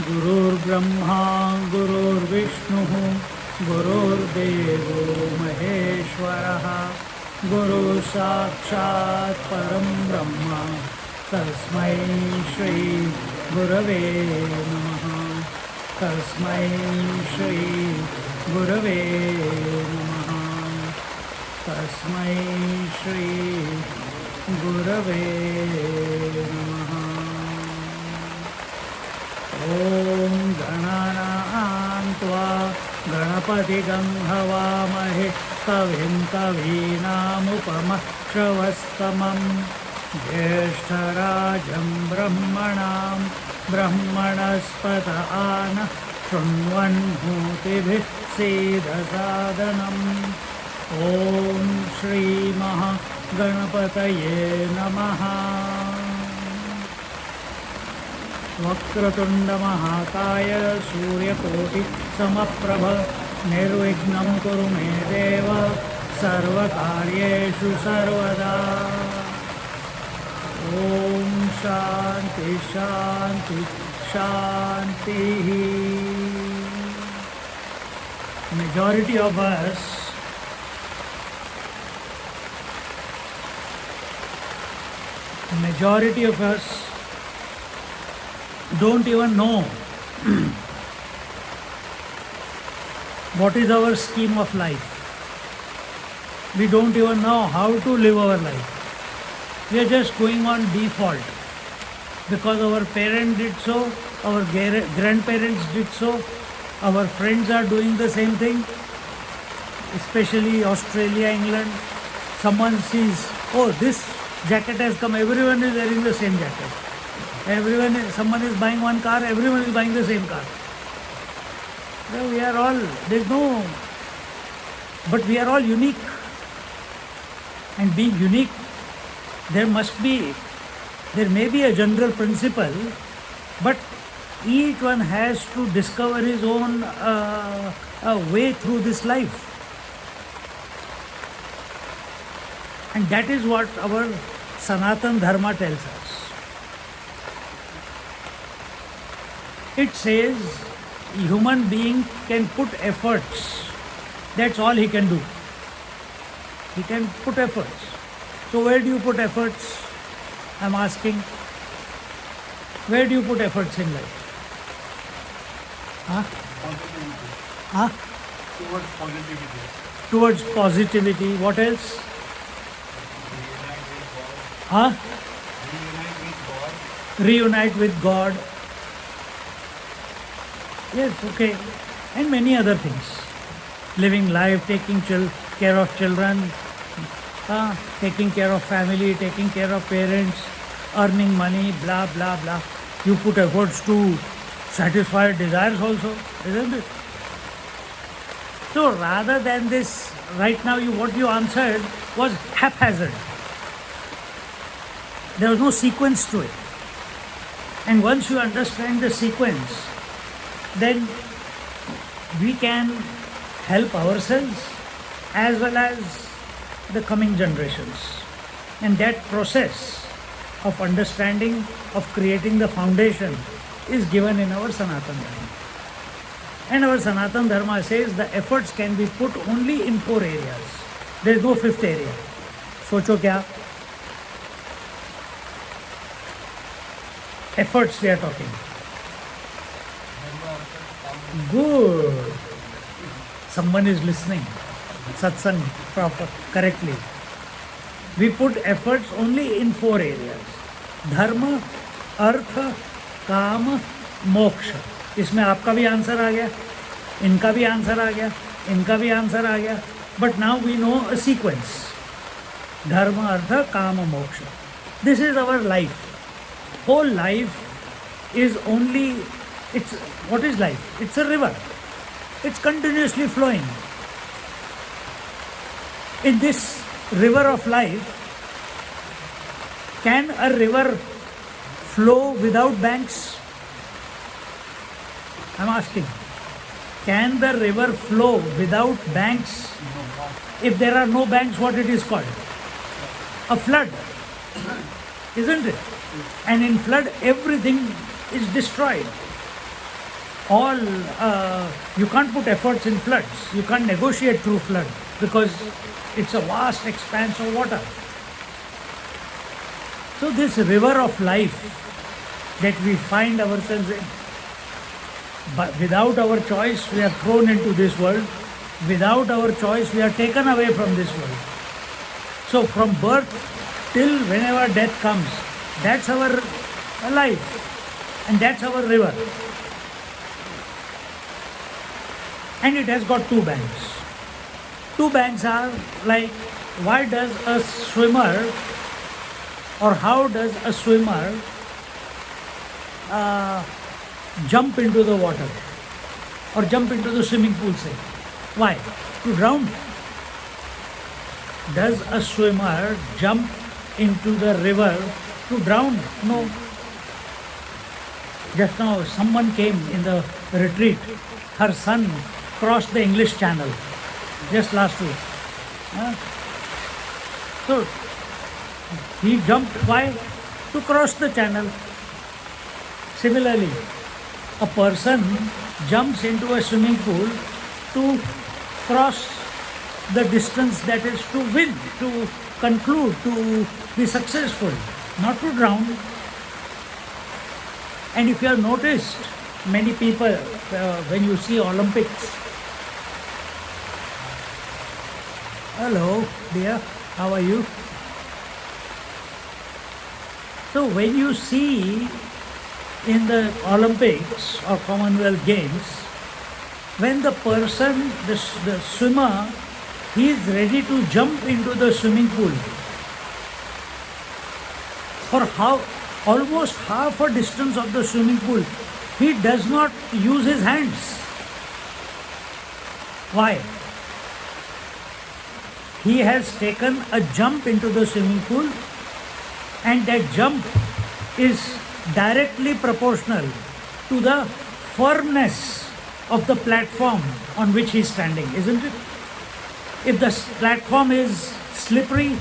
गुरुर्ब्रह्मा गुरुर्विष्णुः गुरुर्देवो महेश्वरः गुरुः साक्षात् परं ब्रह्म तस्मै श्री गुरवे नमः तस्मै श्री गुरवे नमः तस्मै श्री गुरवे नमः। ॐ गणानां त्वा गणपतिगं हवामहे कविं कवीनामुपमश्रवस्तमं ज्येष्ठराजं ब्रह्मणां ब्रह्मणस्पत आन शृण्वन्नोतिभिः सीदसादनम्। ॐ श्रीमहागणपतये नमः। वक्रतुण्डमहाकाय सूर्यकोटिसमप्रभ निर्विघ्नं कुरु मे देव सर्वकार्येषु सर्वदा। ॐ शान्ति शान्ति शान्तिः। Majority of us don't even know what is our scheme of life. We don't even know how to live our life. We are just going on default because our parents did so, our grandparents did so, our friends are doing the same thing, especially Australia, England. Someone sees, oh, this jacket has come, everyone is wearing the same jacket. Someone is buying one car, everyone is buying the same car. Well, we are all, but we are all unique. And being unique, there may be a general principle, but each one has to discover his own way through this life. And that is what our Sanatan Dharma tells us. It says human being can put efforts. That's all he can do. He can put efforts. So where do you put efforts? I'm asking. Where do you put efforts in life? Towards positivity. Towards positivity. What else? Reunite with God. Yes, okay. And many other things. Living life, taking care of children, taking care of family, taking care of parents, earning money, blah, blah, blah. You put efforts to satisfy desires also, isn't it? So rather than this, right now what you answered was haphazard. There was no sequence to it. And once you understand the sequence, then we can help ourselves as well as the coming generations. And that process of understanding, of creating the foundation is given in our Sanatan Dharma. And our Sanatan Dharma says the efforts can be put only in 4 areas. There is no 5th area. Socho kya? Efforts we are talking. Good. Someone is listening. Satsang proper, correctly. We put efforts only in 4 areas. Dharma, Artha, Kama, Moksha. इसमें आपका भी answer आ गया, इनका भी answer आ गया, इनका भी answer आ गया. But now we know a sequence. Dharma, Artha, Kama, Moksha. This is our life. Whole life is only, what is life? It's a river. It's continuously flowing. In this river of life, can a river flow without banks? I'm asking. Can the river flow without banks? If there are no banks, what it is called? A flood, isn't it? And in flood, everything is destroyed. All you can't put efforts in floods. You can't negotiate through flood because it's a vast expanse of water. So this river of life that we find ourselves in, but without our choice, we are thrown into this world. Without our choice, we are taken away from this world. So from birth till whenever death comes, that's our life and that's our river. And it has got two banks. Two banks are like, why does a swimmer, or how does a swimmer jump into the water or jump into the swimming pool, say? Why? To drown. Does a swimmer jump into the river to drown? No. Just now someone came in the retreat. Her son crossed the English Channel just last week. So he jumped. Why? To cross the channel. Similarly, a person jumps into a swimming pool to cross the distance that is to win, to conclude, to be successful, not to drown. And if you have noticed, many people, when you see Olympics, hello dear, how are you? So when you see in the Olympics or Commonwealth Games, when the person, the swimmer, he is ready to jump into the swimming pool for almost half a distance of the swimming pool, he does not use his hands. Why? He has taken a jump into the swimming pool, and that jump is directly proportional to the firmness of the platform on which he is standing, isn't it? If the platform is slippery,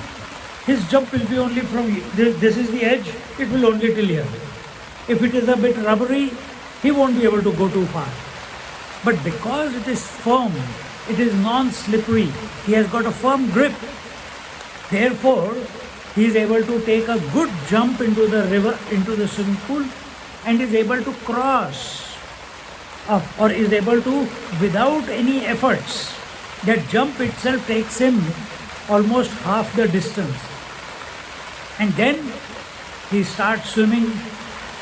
his jump will be only from here. This is the edge, it will only till here. If it is a bit rubbery, he won't be able to go too far. But because it is firm, it is non-slippery, he has got a firm grip. Therefore, he is able to take a good jump into the river, into the swimming pool, and is able to cross or is able to, without any efforts, that jump itself takes him almost half the distance. And then he starts swimming,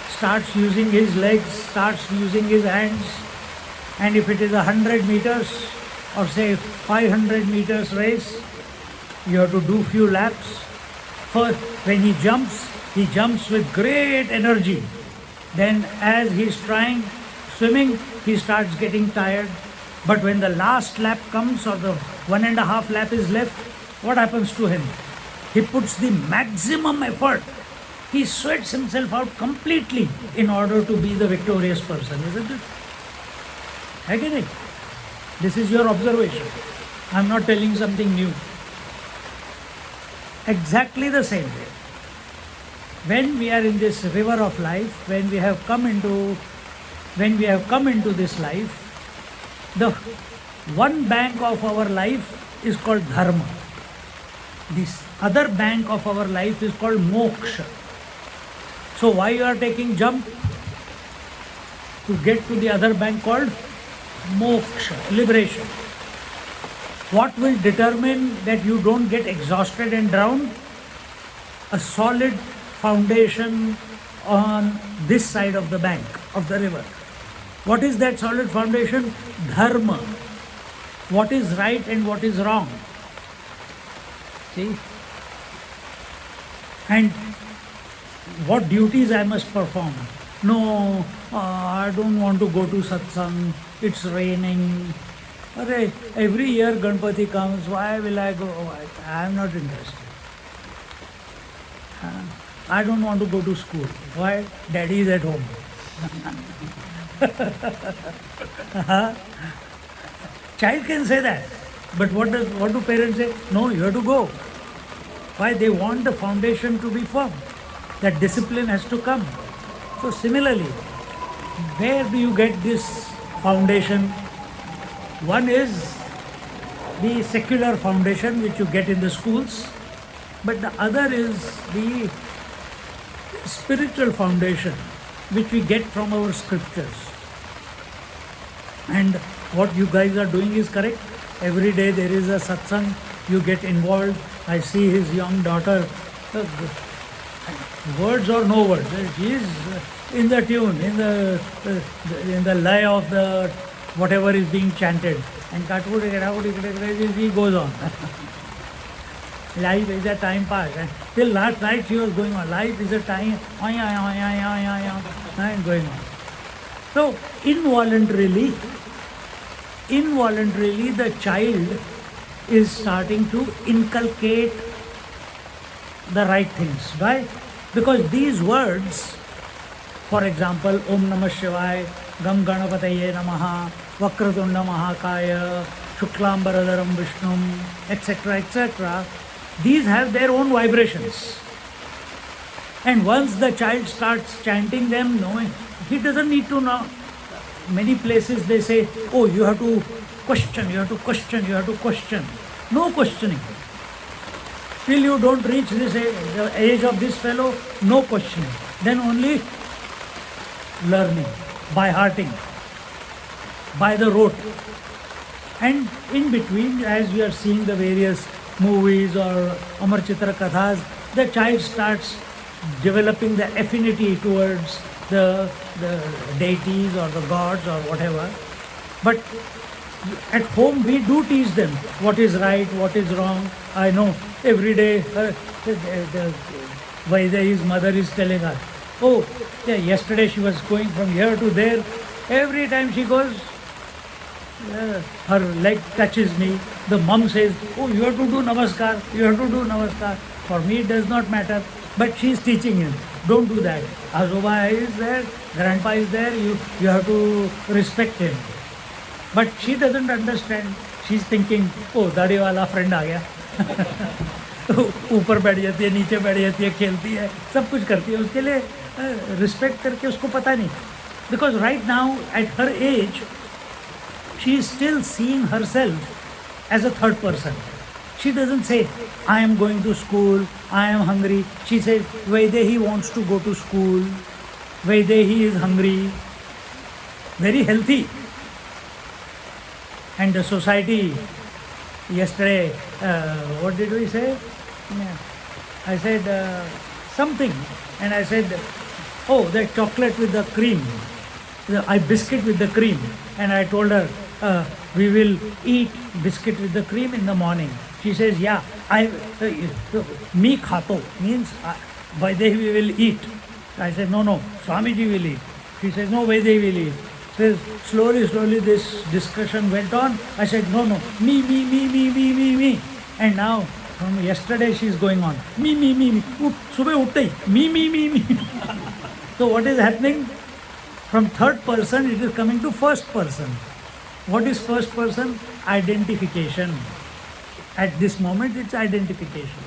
starts using his legs, starts using his hands, and if it is 100 meters or say 500 meters race, you have to do few laps. First, when he jumps with great energy. Then as he is trying swimming, he starts getting tired. But when the last lap comes or the 1.5 lap is left, what happens to him? He puts the maximum effort. He sweats himself out completely in order to be the victorious person, isn't it? Again, it. This is your observation. I am not telling something new. Exactly the same way. When we are in this river of life, when we have come into this life, the one bank of our life is called dharma. This other bank of our life is called moksha. So why you are taking jump? To get to the other bank called moksha, liberation. What will determine that you don't get exhausted and drown? A solid foundation on this side of the bank of the river. What is that solid foundation? Dharma. What is right and what is wrong. See? And what duties I must perform. No, I don't want to go to satsang, it's raining. Array, every year Ganpati comes, why will I go? I am not interested. I don't want to go to school. Why? Daddy is at home. Child can say that. But what do parents say? No, you have to go. Why? They want the foundation to be firm. That discipline has to come. So similarly, where do you get this foundation? One is the secular foundation which you get in the schools, but the other is the spiritual foundation which we get from our scriptures. And what you guys are doing is correct. Every day there is a satsang, you get involved. I see his young daughter, words or no words, she is in the tune, in the lay of the whatever is being chanted, and he goes on. Life is a time pass. Till last night she was going on. Life is a time and going on. So involuntarily the child is starting to inculcate the right things. Why? Because these words, for example, Om Namah Shivaya, Gam Ganapataye Namaha, Vakratunda Mahakaya, Shuklambaradaram Vishnum, etc., etc., these have their own vibrations. And once the child starts chanting them, knowing, he doesn't need to know. Many places they say, oh, you have to question, you have to question, you have to question. No questioning. Till you don't reach this the age of this fellow, no questioning. Then only learning, by hearting, by the rote. And in between, as we are seeing the various movies or Amar Chitra Kathas, the child starts developing the affinity towards the deities or the gods or whatever. But at home we do teach them what is right, what is wrong. I know every day Vaidehi's mother is telling her, oh, yeah, yesterday she was going from here to there. Every time she goes, her leg touches me. The mom says, oh, you have to do namaskar, you have to do namaskar. For me it does not matter. But she is teaching him, don't do that. Azoba is there, grandpa is there, you have to respect him. But she doesn't understand. She's thinking, oh, दाढ़ी वाला friend आ गया. ऊपर बैठ जाती है, नीचे बैठ जाती है, खेलती है, सब कुछ करती है. उसके लिए रिस्पेक्ट करके उसको पता नहीं. Because right now, at her age, she is still seeing herself as a third person. She doesn't say, I am going to school, I am hungry. She says, Vaidehi wants to go to school, Vaidehi is hungry. Very healthy. And the society, yesterday, what did we say? I said something, and I said, oh, that chocolate with the cream, I biscuit with the cream. And I told her, we will eat biscuit with the cream in the morning. She says, yeah, me khato, means Vaidehi we will eat. I said, no, Swami ji will eat. She says, no, Vaidehi will eat. Says, slowly this discussion went on. I said, no, me. And now, from yesterday she is going on, me. Subah utte hi, me. So what is happening? From third person, it is coming to first person. What is first person? Identification. At this moment, it's identification.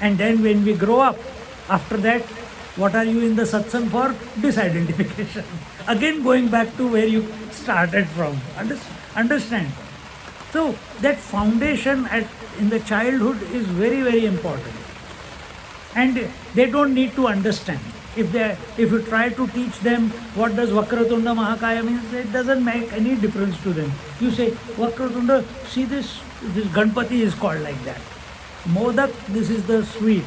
And then when we grow up, after that, what are you in the satsang for? Disidentification. Again going back to where you started from. Understand? So that foundation in the childhood is very, very important. And they don't need to understand. If you try to teach them what does Vakratunda Mahakaya means, it doesn't make any difference to them. You say, Vakratunda, see this Ganpati is called like that. Modak, this is the sweet.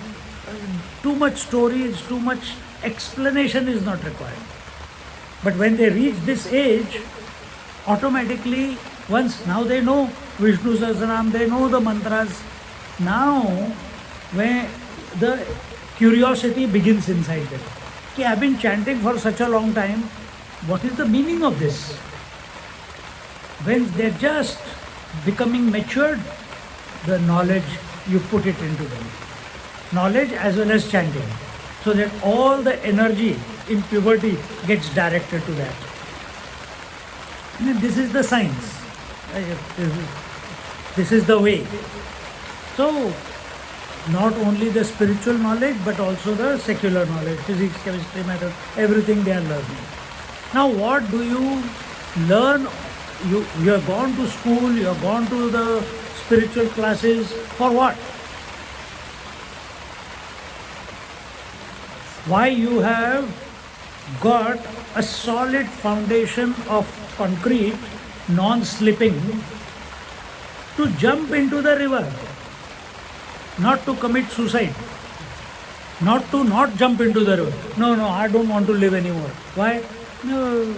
Too much stories, too much explanation is not required. But when they reach this age, automatically, now they know Vishnu Sahasranam, they know the mantras. Now, when the curiosity begins inside them. कि I've been chanting for such a long time. What is the meaning of this? When they're just becoming matured, the knowledge, you put it into them. Knowledge as well as chanting. So that all the energy in puberty gets directed to that. And this is the science. This is the way. So, not only the spiritual knowledge, but also the secular knowledge, physics, chemistry, matter, everything they are learning. Now, what do you learn? You have gone to school, you have gone to the spiritual classes, for what? Why you have got a solid foundation of concrete, non-slipping, to jump into the river, not to commit suicide, not to not jump into the river. No, I don't want to live anymore. Why? No,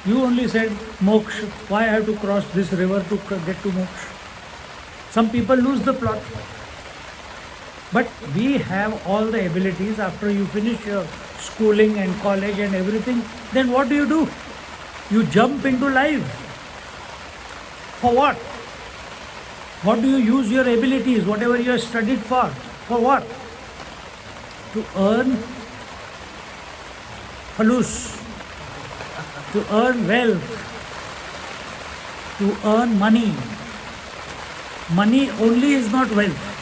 you only said moksha. Why I have to cross this river to get to moksha? Some people lose the plot. But we have all the abilities after you finish your schooling and college and everything. Then what do? You jump into life. For what? What do you use your abilities, whatever you have studied for? For what? To earn falus, to earn wealth, to earn money. Money only is not wealth.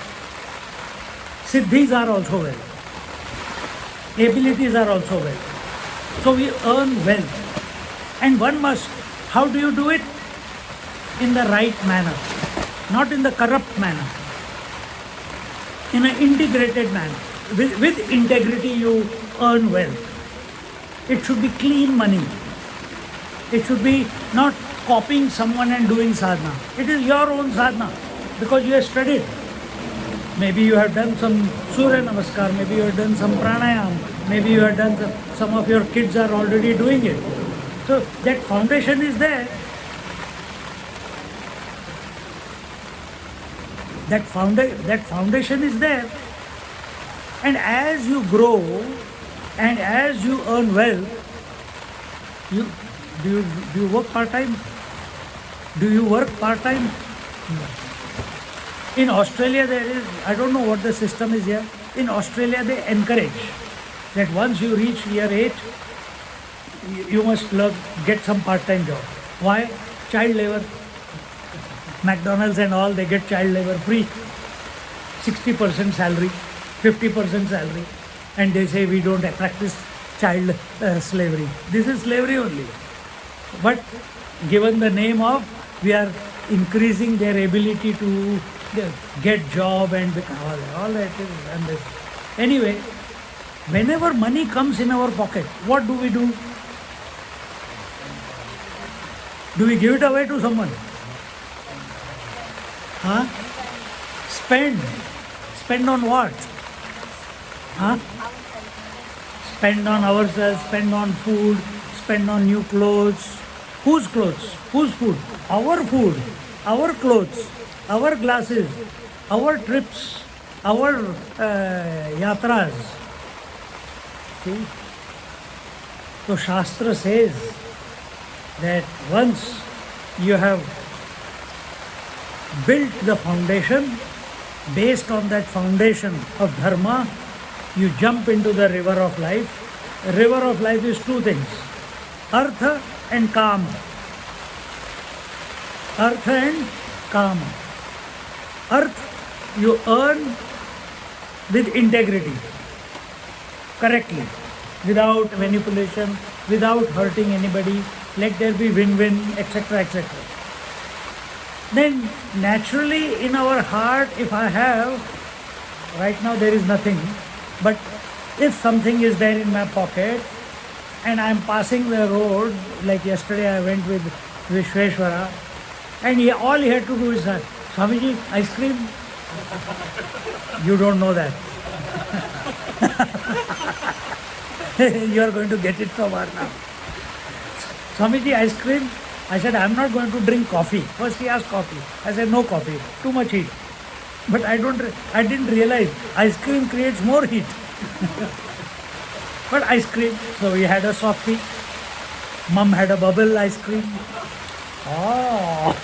Siddhis are also wealth. Abilities are also wealth. So we earn wealth. And one must, how do you do it? In the right manner. Not in the corrupt manner. In an integrated manner. With integrity you earn wealth. It should be clean money. It should be not copying someone and doing sadhana. It is your own sadhana because you have studied. Maybe you have done some Surya Namaskar, maybe you have done some pranayam, maybe you have done some of your kids are already doing it. So that foundation is there. That foundation is there. And as you grow and as you earn wealth, do you work part-time? Do you work part-time? No. In Australia there is, I don't know what the system is here. In Australia they encourage that once you reach year 8, you must get some part-time job. Why? Child labor. McDonald's and all, they get child labor free. 60% salary, 50% salary. And they say we don't practice child slavery. This is slavery only. But given the name of, we are increasing their ability to get job and become all that is and this. Anyway, whenever money comes in our pocket, what do? Do we give it away to someone? Huh? Spend on what? Huh? Spend on ourselves, spend on food, spend on new clothes. Whose clothes? Whose food? Our food, our clothes, our glasses, our trips, our yatras. See? So Shastra says that once you have built the foundation, based on that foundation of dharma, you jump into the river of life. The river of life is two things, artha and kama. Artha and kama. Arth you earn with integrity, correctly, without manipulation, without hurting anybody, let there be win-win, etc., etc. Then naturally in our heart, if I have, right now there is nothing, but if something is there in my pocket and I am passing the road, like yesterday I went with Vishweshwara, and all he had to do is, Swamiji, ice cream? You don't know that. You are going to get it from her now. Swamiji, ice cream? I said, I'm not going to drink coffee. First he asked coffee. I said, no coffee, too much heat. But I didn't realize ice cream creates more heat. But ice cream. So we had a softie. Mum had a bubble ice cream. Oh.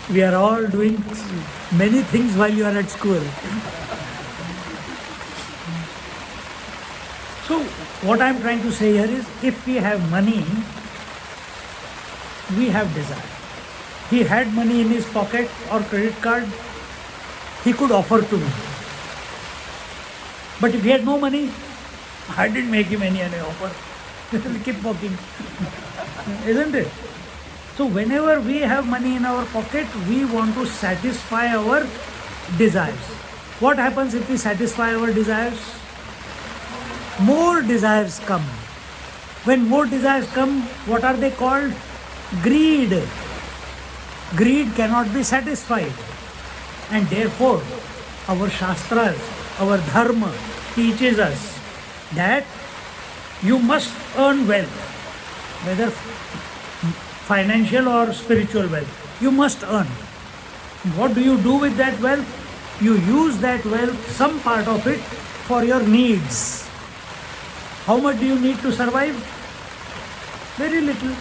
We are all doing many things while you are at school. So what I am trying to say here is, if we have money, we have desire. He had money in his pocket or credit card, he could offer to me. But if he had no money, I didn't make him any offer. Keep walking. Isn't it? So whenever we have money in our pocket, we want to satisfy our desires. What happens if we satisfy our desires? More desires come. When more desires come, what are they called? Greed. Greed cannot be satisfied. And therefore, our Shastras, our Dharma teaches us that you must earn wealth, whether financial or spiritual wealth. You must earn. What do you do with that wealth? You use that wealth, some part of it, for your needs. How much do you need to survive? Very little.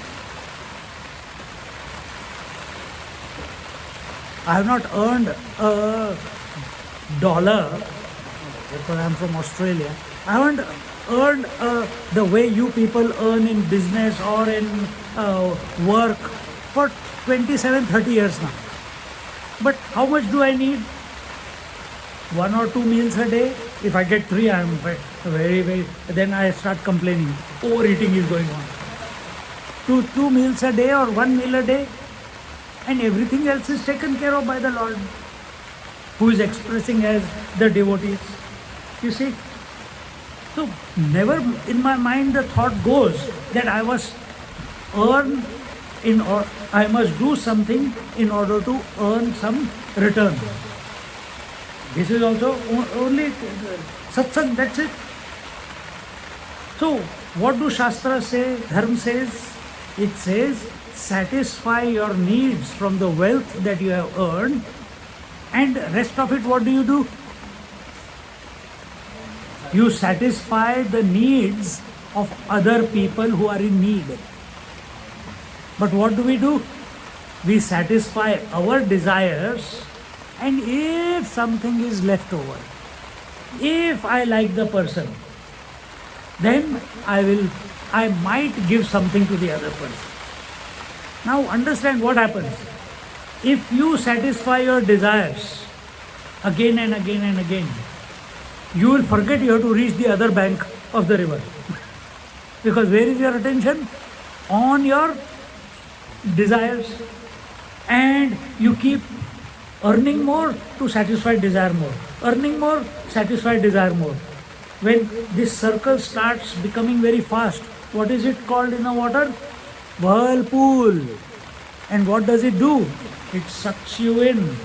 I have not earned a dollar because I am from Australia. I haven't earned the way you people earn in business or in work for 27, 30 years now. But how much do I need? 1 or 2 meals a day. If I get 3, I am very, then I start complaining. Overeating is going on. 2 meals a day or 1 meal a day, and everything else is taken care of by the Lord, who is expressing as the devotees. You see? So never in my mind the thought goes that I must earn or I must do something in order to earn some return. This is also only satsang, that's it. So what do Shastra say? Dharma says, it says, satisfy your needs from the wealth that you have earned, and rest of it, what do? You satisfy the needs of other people who are in need. But what do? We satisfy our desires, and if something is left over, if I like the person, then I might give something to the other person. Now understand what happens. If you satisfy your desires again and again and again, you will forget you have to reach the other bank of the river. Because where is your attention? On your desires. And you keep earning more to satisfy desire more. Earning more, satisfy desire more. When this circle starts becoming very fast, what is it called in the water? Whirlpool. And what does it do? It sucks you in.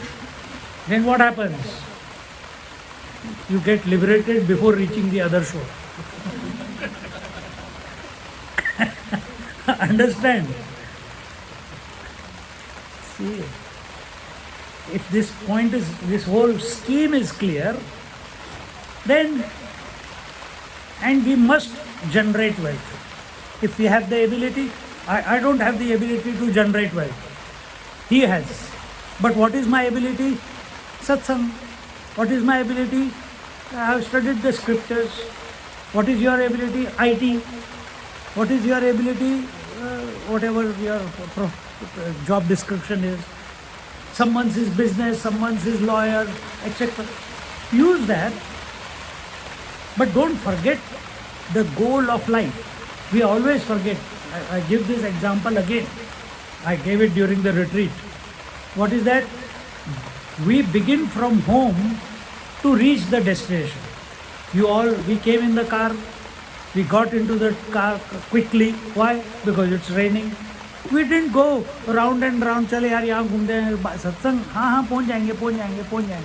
Then what happens? You get liberated before reaching the other shore. Understand? See, if this whole scheme is clear, then, and we must generate wealth. If we have the ability, I don't have the ability to generate wealth. He has. But what is my ability? Satsang. What is my ability? I have studied the scriptures. What is your ability? IT. What is your ability? Whatever your job description is. Someone's is business, someone's is lawyer, etc. Use that. But don't forget the goal of life. We always forget. I give this example again. I gave it during the retreat. What is that? We begin from home to reach the destination. We came in the car, we got into the car quickly. Why? Because it's raining. We didn't go round and round, chale yaar yahan ghumte hain, satsang, haan, pahunch jayenge.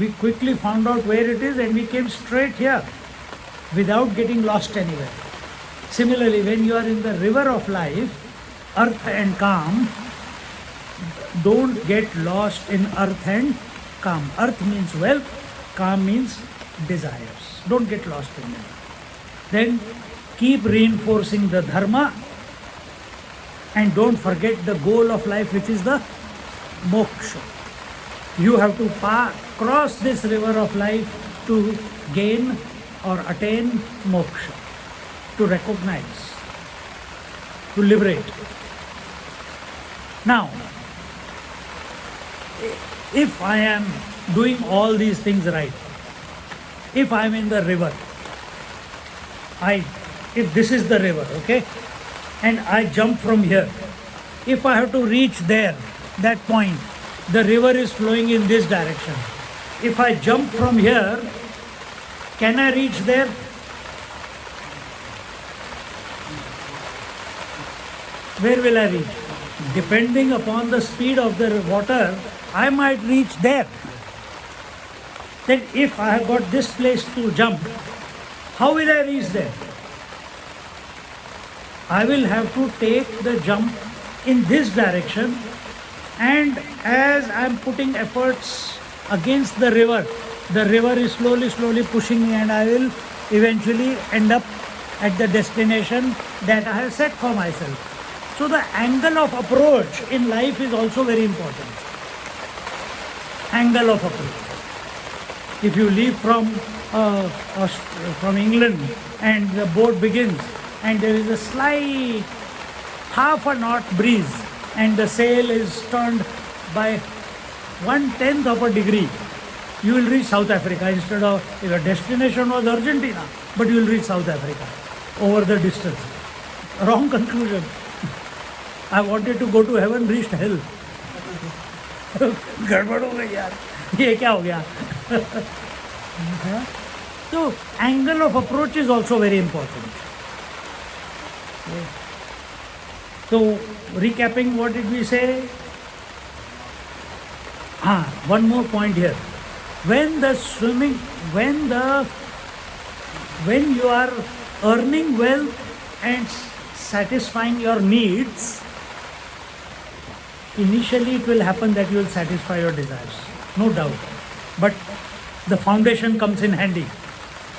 We quickly found out where it is and we came straight here without getting lost anywhere. Similarly, when you are in the river of life, earth and calm, don't get lost in earth and calm. Earth means wealth, calm means desires. Don't get lost in them. Then keep reinforcing the dharma and don't forget the goal of life, which is the moksha. You have to cross this river of life to gain or attain moksha, to recognize, to liberate. Now, if I am doing all these things right, if I am in the river, if this is the river, okay, and I jump from here, if I have to reach there, that point, the river is flowing in this direction. If I jump from here, can I reach there? Where will I reach? Depending upon the speed of the water, I might reach there. Then if I have got this place to jump, how will I reach there? I will have to take the jump in this direction, and as I am putting efforts against the river is slowly pushing me, and I will eventually end up at the destination that I have set for myself. So the angle of approach in life is also very important. Angle of approach. If you leave from England and the boat begins and there is a slight half a knot breeze and the sail is turned by 1/10 of a degree, you will reach South Africa instead of, if your destination was Argentina, but you will reach South Africa over the distance. Wrong conclusion. I wanted to go to heaven, reached hell. गड़बड़ हो गई यार, ये क्या हो गया? So angle of approach is also very important. So recapping, what did we say? One more point here. When you are earning wealth and satisfying your needs, initially it will happen that you will satisfy your desires, no doubt. But the foundation comes in handy.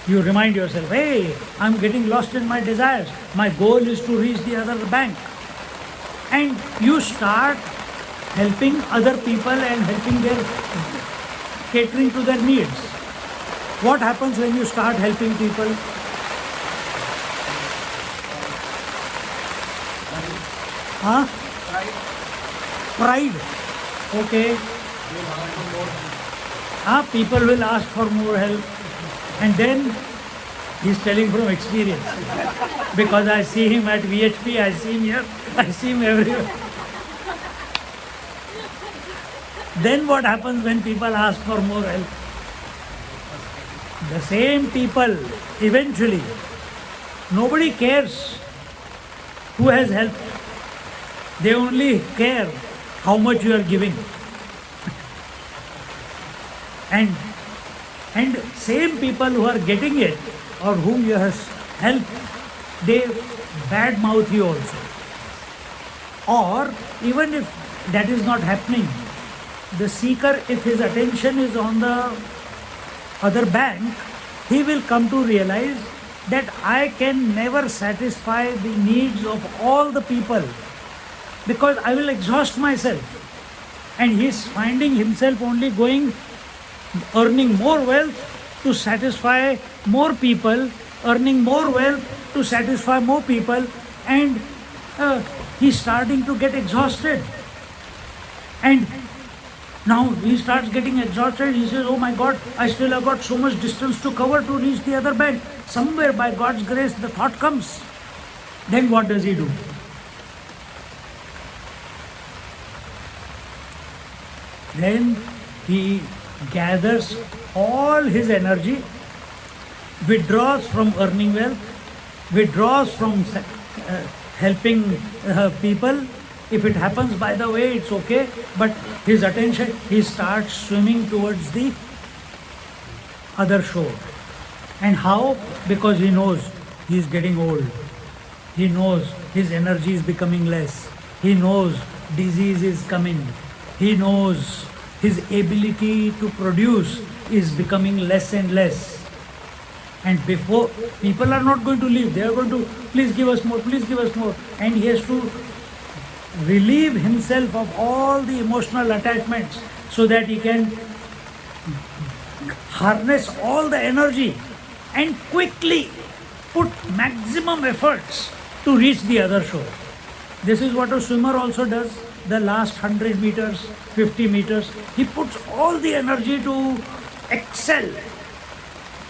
You remind yourself, hey, I'm getting lost in my desires. My goal is to reach the other bank. And you start helping other people and catering to their needs. What happens when you start helping people? Pride. Okay. People will ask for more help. And then he's telling from experience. Because I see him at VHP, I see him here, I see him everywhere. Then what happens when people ask for more help? The same people, eventually, nobody cares who has helped. They only care how much you are giving. And same people who are getting it or whom you have helped, they badmouth you also. Or even if that is not happening, the seeker, if his attention is on the other bank, he will come to realize that I can never satisfy the needs of all the people because I will exhaust myself. And he is finding himself only earning more wealth to satisfy more people, earning more wealth to satisfy more people, and he's starting to get exhausted. And now he starts getting exhausted. He says, oh my God, I still have got so much distance to cover to reach the other bank. Somewhere by God's grace the thought comes. Then what does he do? Then he gathers all his energy, withdraws from earning wealth, withdraws from helping people. If it happens by the way, it's okay, but his attention, he starts swimming towards the other shore. And how? Because he knows he is getting old. He knows his energy is becoming less. He knows disease is coming. He knows his ability to produce is becoming less and less. And before, people are not going to leave, they are going to, please give us more, please give us more. And he has to relieve himself of all the emotional attachments so that he can harness all the energy and quickly put maximum efforts to reach the other shore. This is what a swimmer also does. The last 100 meters, 50 meters, he puts all the energy to excel.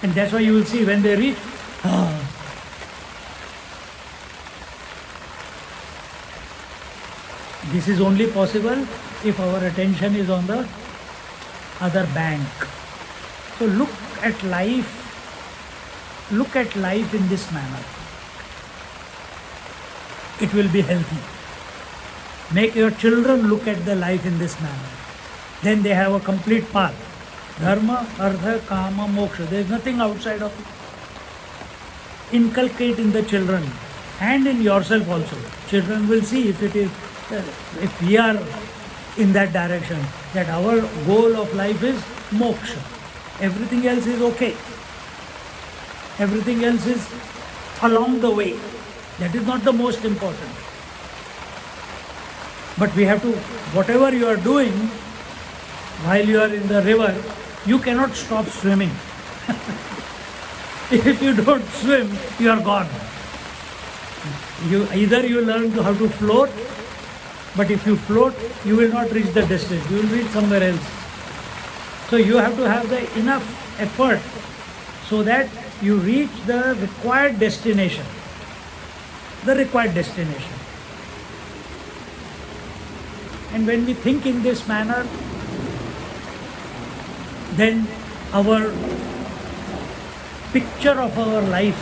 And that's why you will see when they reach, this is only possible if our attention is on the other bank. So look at life in this manner. It will be healthy. Make your children look at the life in this manner. Then they have a complete path. Dharma, Artha, Kama, Moksha. There is nothing outside of it. Inculcate in the children and in yourself also. Children will see if we are in that direction, that our goal of life is moksha. Everything else is okay. Everything else is along the way. That is not the most important. But we have to, whatever you are doing, while you are in the river, you cannot stop swimming. If you don't swim, you are gone. Either you learn how to float, but if you float, you will not reach the distance. You will reach somewhere else. So you have to have the enough effort so that you reach the required destination. The required destination. And when we think in this manner, then our picture of our life,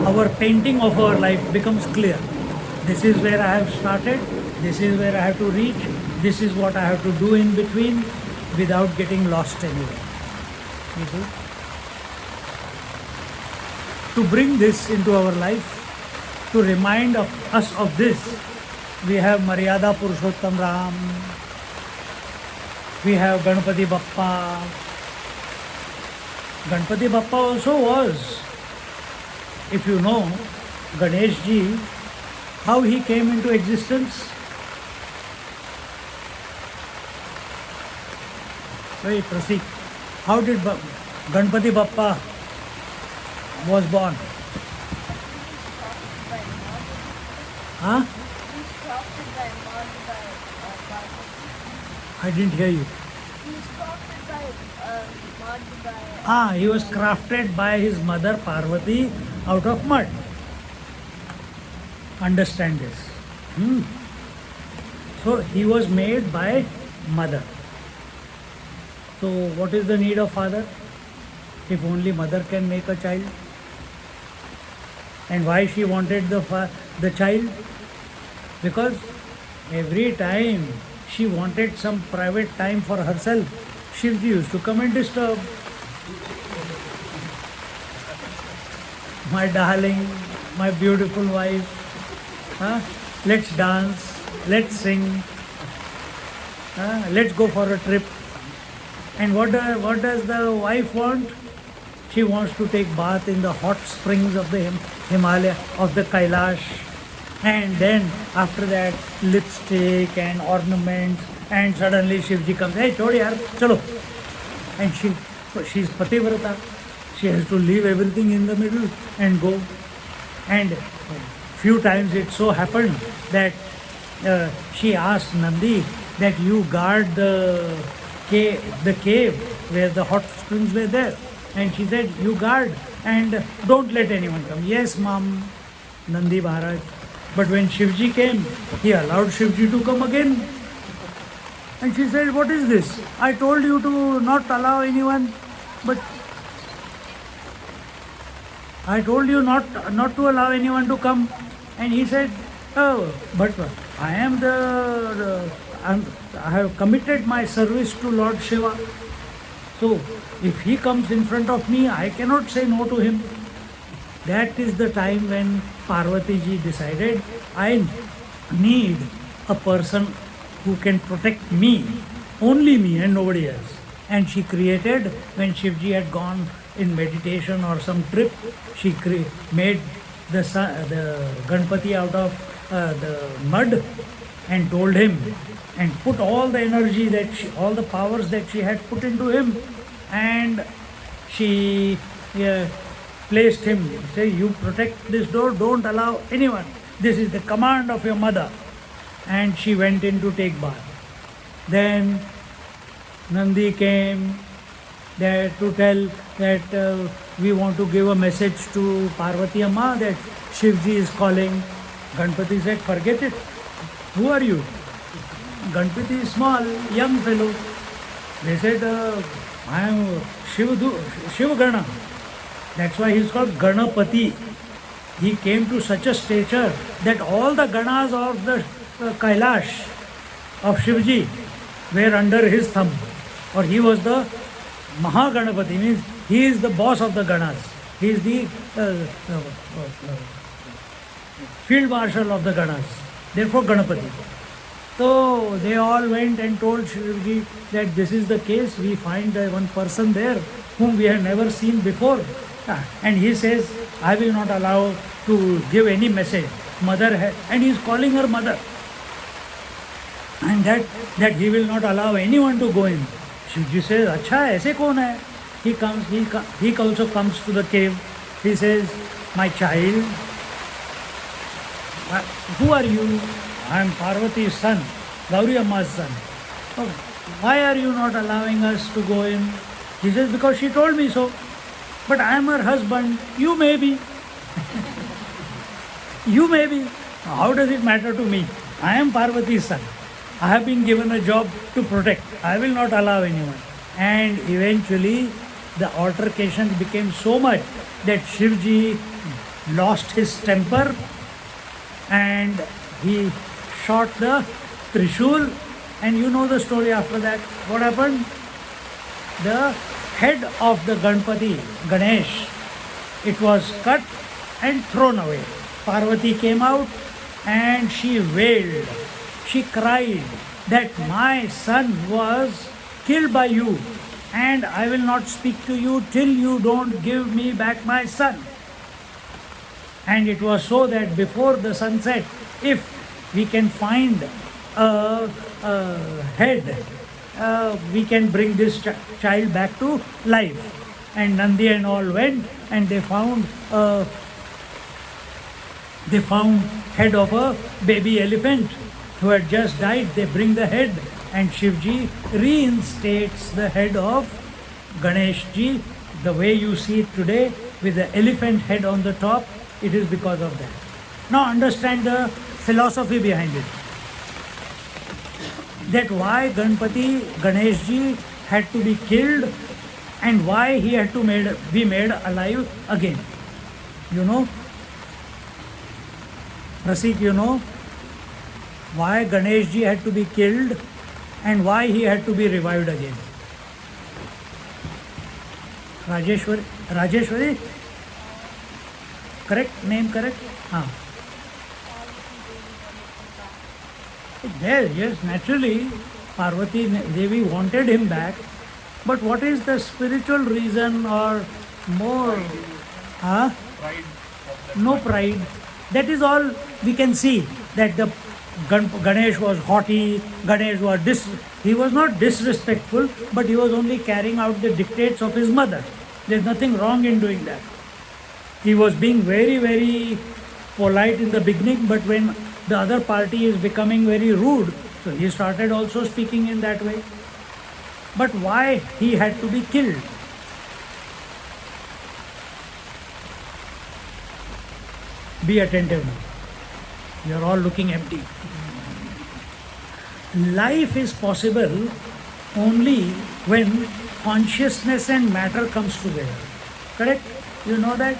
our painting of our life becomes clear. This is where I have started, this is where I have to reach, this is what I have to do in between without getting lost anywhere. To bring this into our life, to remind us of this, we have Maryada Purushottam Ram, we have Ganpati Bappa. Ganpati Bappa also was, if you know, Ganesh Ji, how he came into existence. Wait, Pratik, how did Ganpati Bappa was born? Huh? I didn't hear you. He was crafted by his mother Parvati out of mud. Understand this. So he was made by mother. So what is the need of father? If only mother can make a child. And why she wanted the child? Because every time she wanted some private time for herself, Shivji used to come and disturb. My darling, my beautiful wife, let's dance, let's sing, let's go for a trip. And what does the wife want? She wants to take bath in the hot springs of the Himalaya, of the Kailash. And then after that, lipstick and ornaments, and suddenly Shivji comes, hey, chod yaar, chalo. And she's pativrata. She has to leave everything in the middle and go. And few times it so happened that she asked Nandi that you guard the cave where the hot springs were there. And she said, you guard and don't let anyone come. Yes, ma'am, Nandi Maharaj. But when Shivji came, he allowed Shivji to come again. And she said, what is this? I told you to not allow anyone, but I told you not to allow anyone to come. And he said, oh, but I am I have committed my service to Lord Shiva. So if he comes in front of me, I cannot say no to him. That is the time when Parvati ji decided, I need a person who can protect me, only me and nobody else. And she created, when Shivji had gone in meditation or some trip, she made the Ganpati out of the mud and told him, and put all the energy all the powers that she had put into him, and she placed him, say, you protect this door, don't allow anyone. This is the command of your mother. And she went in to take bath. Then Nandi came there to tell that we want to give a message to Parvati Amma that Shivji is calling. Ganpati said, forget it. Who are you? Ganpati is small, young fellow. They said, I am Shiv Gana. That's why he is called Ganapati. He came to such a stature that all the Ganas of the Kailash of Shivji were under his thumb. Or he was the Mahaganapati, means he is the boss of the Ganas. He is the field marshal of the Ganas. Therefore Ganapati. So they all went and told Shivji that this is the case. We find one person there whom we have never seen before. And he says, I will not allow to give any message. Mother and he is calling her mother. And that he will not allow anyone to go in. Shivji says, Acha, aise kaun hai? He comes, he also comes to the cave. He says, my child, who are you? I am Parvati's son, Gauri Amma's son. Oh, why are you not allowing us to go in? He says, because she told me so. But I am her husband. You may be. You may be. How does it matter to me? I am Parvati's son. I have been given a job to protect. I will not allow anyone. And eventually the altercation became so much that Shivji lost his temper and he shot the Trishul. And you know the story after that. What happened? The head of the Ganpati, Ganesh, it was cut and thrown away. Parvati came out and she wailed. She cried that my son was killed by you and I will not speak to you till you don't give me back my son. And it was so that before the sunset, if we can find a head, we can bring this child back to life. And Nandi and all went and they found head of a baby elephant who had just died. They bring the head and Shivji reinstates the head of Ganeshji the way you see it today with the elephant head on the top. It is because of that. Now understand the philosophy behind it. That why Ganeshji had to be killed and why he had to be made alive again. You know? Praseek, you know? Why Ganeshji had to be killed and why he had to be revived again. Rajeshwari? Correct? Name correct? There, yes, naturally, Parvati Devi wanted him back, but what is the spiritual reason or more? Pride. No pride. That is all we can see, that the Ganesh was haughty, Ganesh was he was not disrespectful, but he was only carrying out the dictates of his mother. There is nothing wrong in doing that. He was being very, very polite in the beginning, but when the other party is becoming very rude, so he started also speaking in that way. But why he had to be killed? Be attentive now. You are all looking empty. Life is possible only when consciousness and matter comes together. Correct? You know that?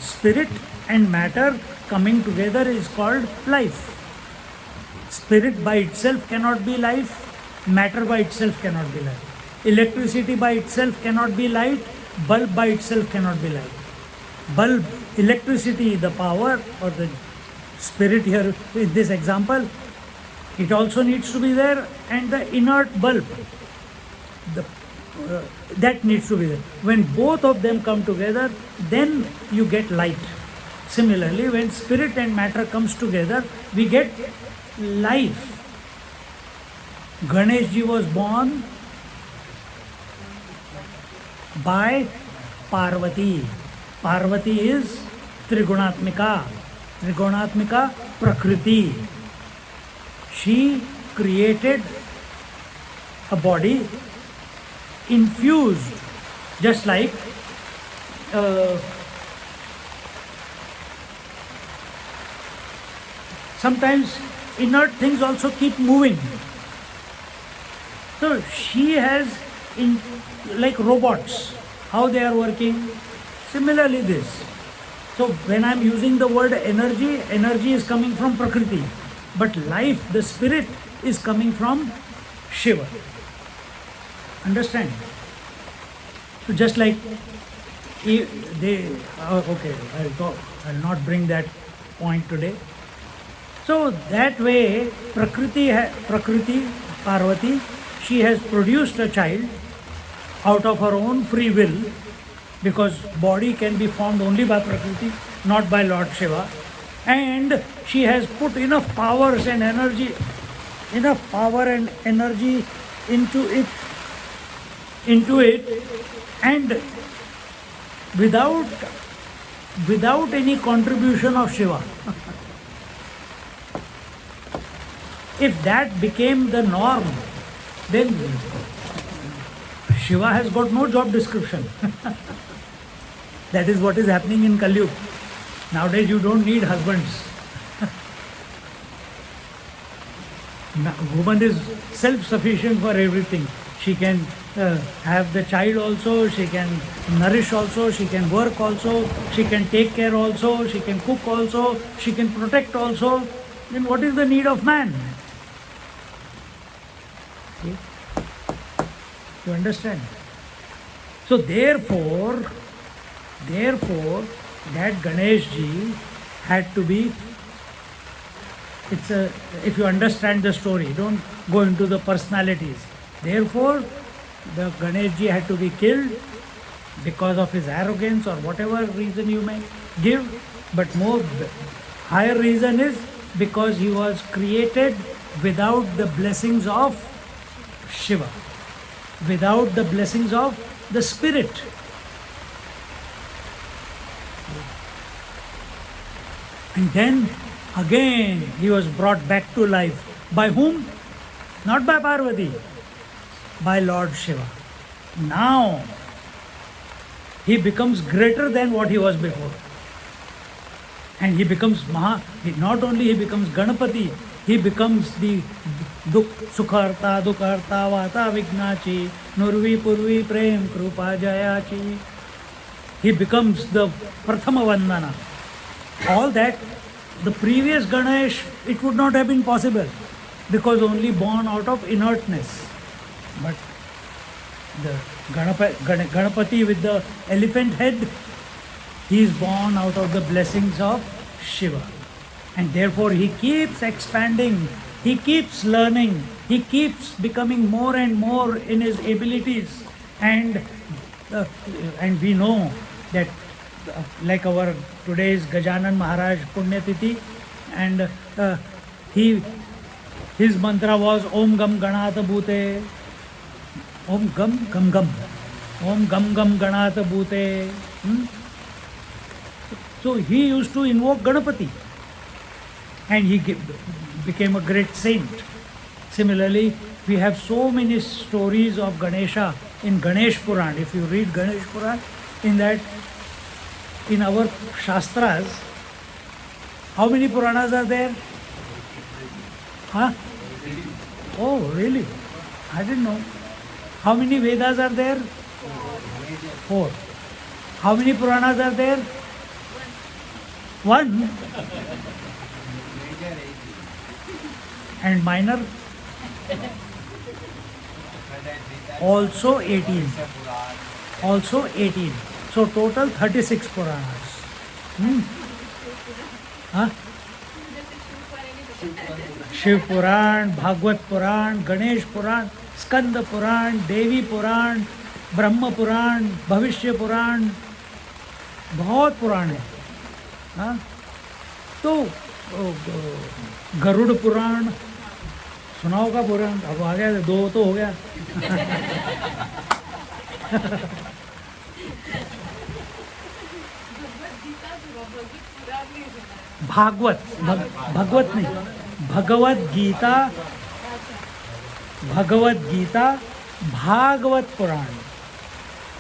Spirit and matter coming together is called life. Spirit by itself cannot be life. Matter by itself cannot be life. Electricity by itself cannot be light. Bulb by itself cannot be light. Bulb, electricity, the power or the spirit here in this example, It also needs to be there, and the inert bulb, the, that needs to be there. When both of them come together, then you get light. Similarly, when spirit and matter comes together, we get life. Ganeshji was born by Parvati. Parvati is Trigunatmika. Trigunatmika Prakriti. She created a body infused, just like sometimes inert things also keep moving. So she has, like robots, how they are working. Similarly this. So when I am using the word energy, energy is coming from Prakriti. But life, the spirit, is coming from Shiva. Understand? So just like okay, I'll not bring that point today. So that way, Prakriti, Parvati, she has produced a child out of her own free will, because body can be formed only by Prakriti, not by Lord Shiva. And she has put enough powers and energy, into it, and without any contribution of Shiva. If that became the norm, then Shiva has got no job description. That is what is happening in Kali Yuga. Nowadays you don't need husbands. Woman is self-sufficient for everything. She can have the child also, she can nourish also, she can work also, she can take care also, she can cook also, she can protect also. Then what is the need of man? See? You understand? So therefore, that Ganeshji had to be, if you understand the story, don't go into the personalities. Therefore, the Ganeshji had to be killed because of his arrogance or whatever reason you may give. But more higher reason is because he was created without the blessings of Shiva, without the blessings of the spirit. And then again he was brought back to life. By whom? Not by Parvati, by Lord Shiva. Now he becomes greater than what he was before. And he becomes not only he becomes Ganapati, he becomes the Sukharta, Dukharta, Vata Vignachi, Nurvi Purvi Prem Krupa Jayachi. He becomes the Prathama Vandana. All that, the previous Ganesh, it would not have been possible, because only born out of inertness. But the Ganapati with the elephant head, he is born out of the blessings of Shiva. And therefore he keeps expanding, he keeps learning, he keeps becoming more and more in his abilities. And we know that like our today's Gajanan Maharaj Punyatiti, and his mantra was Om Gam Ganata Bhute, Om Gam Gam Gam, Om Gam Gam Ganata Bhute. So he used to invoke Ganapati, and he became a great saint. Similarly, we have so many stories of Ganesha in Ganesh Puran. If you read Ganesh Puran, in that, in our Shastras, how many Puranas are there? Huh? Oh, really? I didn't know. How many Vedas are there? 4. How many Puranas are there? 1. And minor? Also 18. Also 18. So total 36 Puranas. Huh? Shiv पुराण, भागवत पुराण, गणेश पुराण, स्कंद पुराण, देवी पुराण, ब्रह्म पुराण, भविष्य पुराण, बहुत पुराण है। हाँ, तो गरुड़ पुराण सुना होगा पुराण, अब आ गया, दो तो हो गया। भागवत, भगवत नहीं, भगवत गीता, भगवत गीता, भागवत पुराण।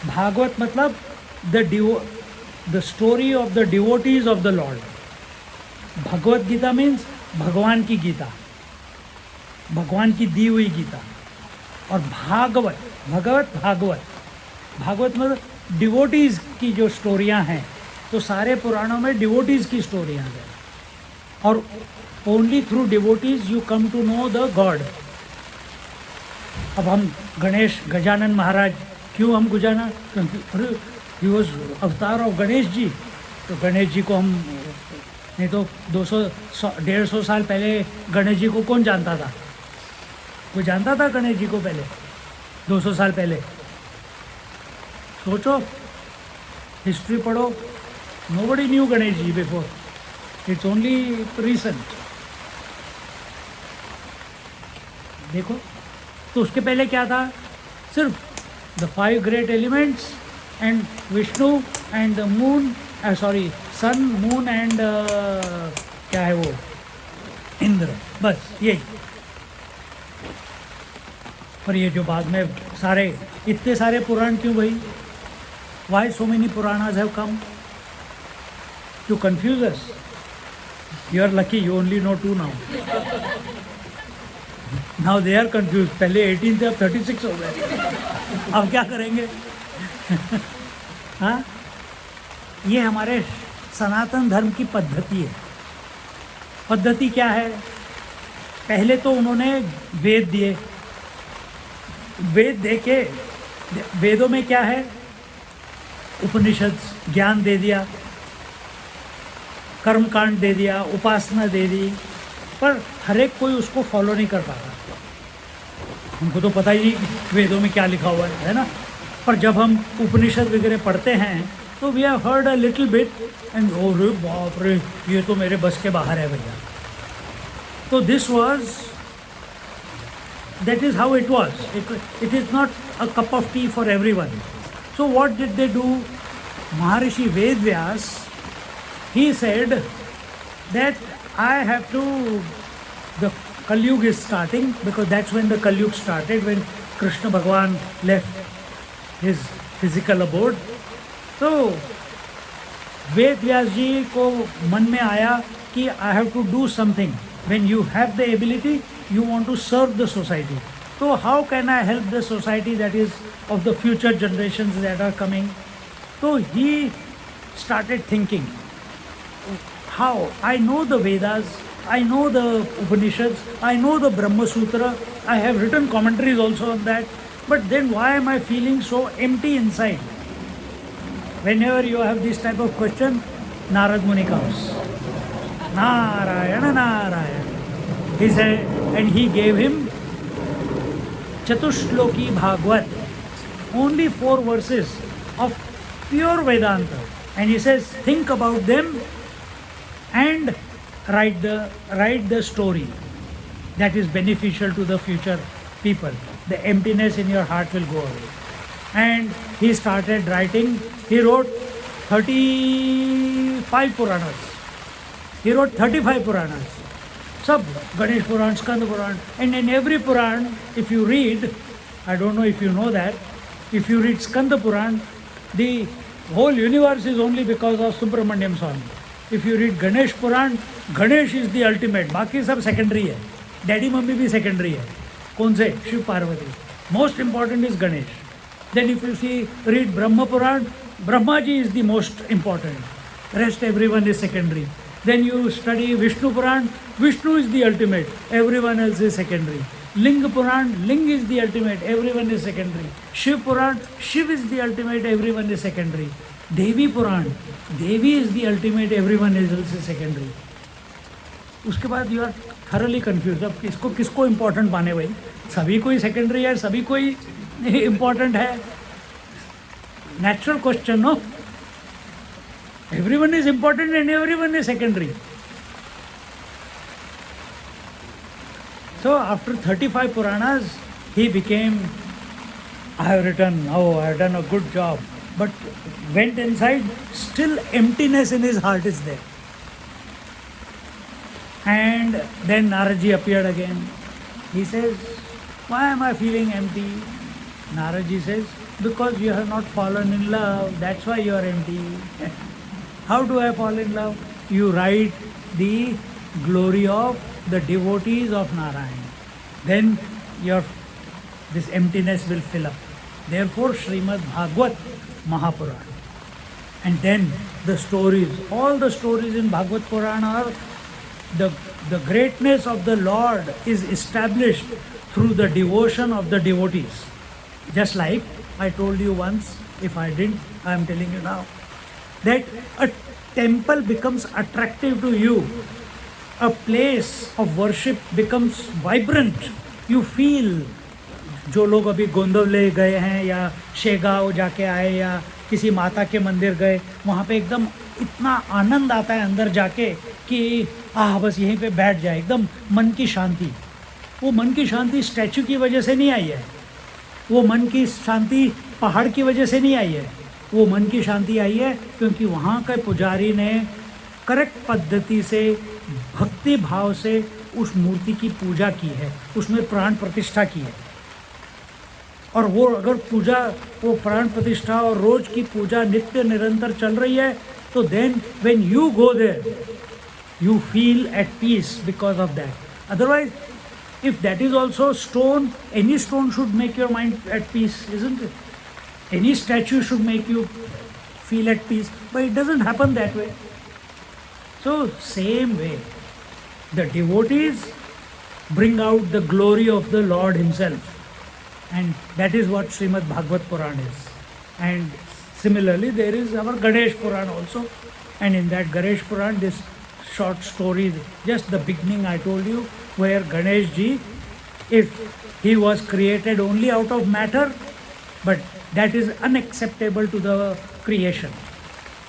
भागवत मतलब the story of the devotees of the lord. Bhagavad Gita means भगवान की गीता, भगवान की दी हुई गीता। और भागवत, भागवत मतलब डिवोटीज की जो स्टोरियां हैं। तो सारे पुराणों में डिवोटीज की स्टोरियां हैं, और only through devotees you come to know the god. अब हम गणेश, गजानन महाराज, क्यों हम गुजाना, क्योंकि he was avatar of Ganesh ji. तो गणेश जी को हम, नहीं तो 200-150 साल पहले गणेश जी को कौन जानता था? कोई जानता था गणेश जी को पहले 200 साल पहले? सोचो, हिस्ट्री पढ़ो, nobody knew Ganesh ji before, it's only recent. देखो, तो उसके पहले क्या था? सिर्फ the 5 great elements and Vishnu and the moon, sorry sun, moon and क्या है वो, इंद्र, बस यही। पर ये जो बाद में सारे, इतने सारे पुराण क्यों भाई? Why so many Puranas have come to confuse us? You are lucky, you only know 2 now. Now they are confuse. पहले 18 थे, अब 36 हो गए। अब क्या करेंगे? हाँ, ये हमारे सनातन धर्म की पद्धति है। पद्धति क्या है? पहले तो उन्होंने वेद दिए, वेद दे के, वेदों में क्या है? उपनिषद ज्ञान दे दिया, कर्मकांड दे दिया, उपासना दे दी, पर हर एक कोई उसको फॉलो नहीं कर पाता। हमको तो पता ही नहीं वेदों में क्या लिखा हुआ है ना? पर जब हम उपनिषद वगैरह पढ़ते हैं तो we have heard a little bit and ओ रे बाप रे, ये तो मेरे बस के बाहर है भैया। तो this was, that is how it was. It is not a cup of tea for everyone. So what did they do? Maharishi Vedvyas, he said that I have to, the Kalyug is starting, because that's when the Kalyug started, when Krishna Bhagwan left his physical abode. So Ved Vyas जी को मन में आया कि I have to do something. When you have the ability, you want to serve the society. So how can I help the society that is of the future generations that are coming? So he started thinking, how? I know the Vedas, I know the Upanishads, I know the Brahma Sutra, I have written commentaries also on that, but then why am I feeling so empty inside? Whenever you have this type of question, Narad Muni comes. Narayana, Narayana. He said, and he gave him Chatushloki Bhagavad, only 4 verses of pure Vedanta. And he says, think about them and write the story that is beneficial to the future people. The emptiness in your heart will go away. And he started writing. He wrote 35 Puranas. He wrote 35 Puranas. Sab Ganesh Puran, Skanda Puran. And in every Puran, if you read, I don't know if you know that, if you read Skanda Puran, the whole universe is only because of Subramanyam Swami. If you read Ganesh Puran, Ganesh is the ultimate. बाकी सब secondary है. Daddy mummy भी secondary है. कौन से? Shiv Parvati. Most important is Ganesh. Then if you see, read Brahma Puran, Brahma ji is the most important. Rest everyone is secondary. Then you study Vishnu Puran, Vishnu is the ultimate. Everyone else is secondary. Ling Puran, Ling is the ultimate. Everyone is secondary. Shiv Puran, Shiv is the ultimate. Everyone is secondary. Devi Puran, Devi is the ultimate. Everyone else is secondary. उसके बाद you are thoroughly confused. अब किसको किसको important माने भाई? सभी कोई secondary है, सभी कोई इम्पोर्टेंट है. Natural question, no? Everyone is important and everyone is secondary. So after 35 Puranas, he became, I have done a good job. But went inside, still emptiness in his heart is there. And then Naradji appeared again. He says, why am I feeling empty? Naradji says, because you have not fallen in love, that's why you are empty. How do I fall in love? You write the glory of the devotees of Narayan. Then this emptiness will fill up. Therefore, Srimad Bhagavad Mahapuran. And then the stories, all the stories in Bhagavad Purana are the greatness of the Lord is established through the devotion of the devotees. Just like I told you once, if I didn't, I am telling you now, that a temple becomes attractive to you. A place of worship becomes vibrant. You feel, जो लोग अभी गोंदवले गए हैं या शेगांव जाके आए या किसी माता के मंदिर गए, वहाँ पे एकदम इतना आनंद आता है अंदर जाके कि बस यहीं पे बैठ जाए, एकदम मन की शांति. वो मन की शांति स्टैचू की वजह से नहीं आई है, वो मन की शांति पहाड़ की वजह से नहीं आई है, वो मन की शांति आई है क्योंकि वहाँ के पुजारी ने करेक्ट पद्धति से भक्ति भाव से उस मूर्ति की पूजा की है, उसमें प्राण प्रतिष्ठा की है. और वो अगर पूजा, वो प्राण प्रतिष्ठा और रोज की पूजा नित्य निरंतर चल रही है, तो then when you go there you feel at peace because of that. Otherwise if that is also stone, any stone should make your mind at peace, isn't it? Any statue should make you feel at peace, but it doesn't happen that way. So same way, the devotees bring out the glory of the Lord himself, and that is what Srimad Bhagavad Puran is. And similarly there is our Ganesh Puran also, and in that Ganesh Puran this short story, just the beginning I told you, where Ganesh ji, if he was created only out of matter, but that is unacceptable to the creation.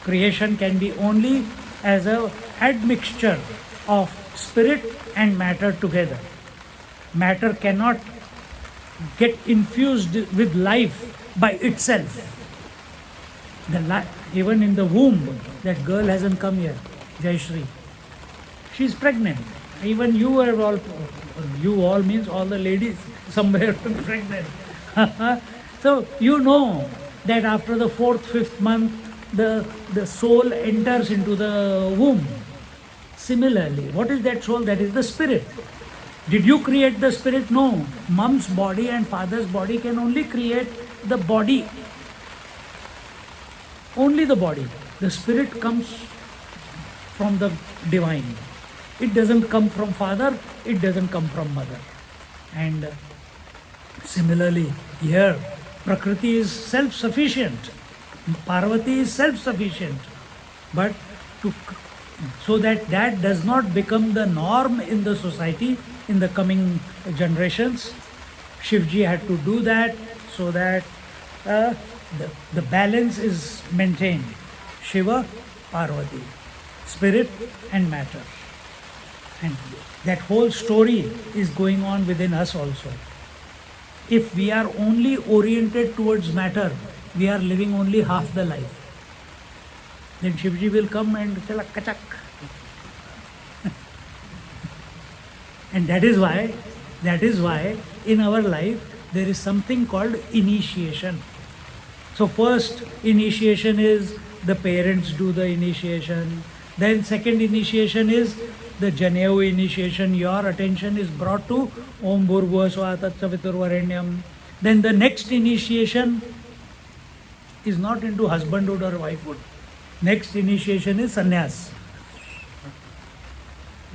Creation can be only as a admixture of spirit and matter together. Matter cannot get infused with life by itself. Even in the womb, that girl hasn't come here, Jayashri. She is pregnant. Even you are all, you all means all the ladies somewhere pregnant. So you know that after the 4th, 5th month, the soul enters into the womb. Similarly, what is that soul? That is the spirit. Did you create the spirit? No. Mom's body and father's body can only create the body. Only the body. The spirit comes from the divine. It doesn't come from father, it doesn't come from mother. And similarly, here, Prakriti is self-sufficient. Parvati is self-sufficient. But so that does not become the norm in the society in the coming generations, Shivji had to do that so that the balance is maintained. Shiva, Parvati, spirit and matter. And that whole story is going on within us also. If we are only oriented towards matter, we are living only half the life. Then Shivji will come and chalak kachak. And that is why in our life there is something called initiation. So first initiation is the parents do the initiation. Then second initiation is the Janeu initiation. Your attention is brought to Om Bhurvuvasvaha Tat Saviturvarenyam. Then the next initiation is not into husbandhood or wifehood. Next initiation is sannyas.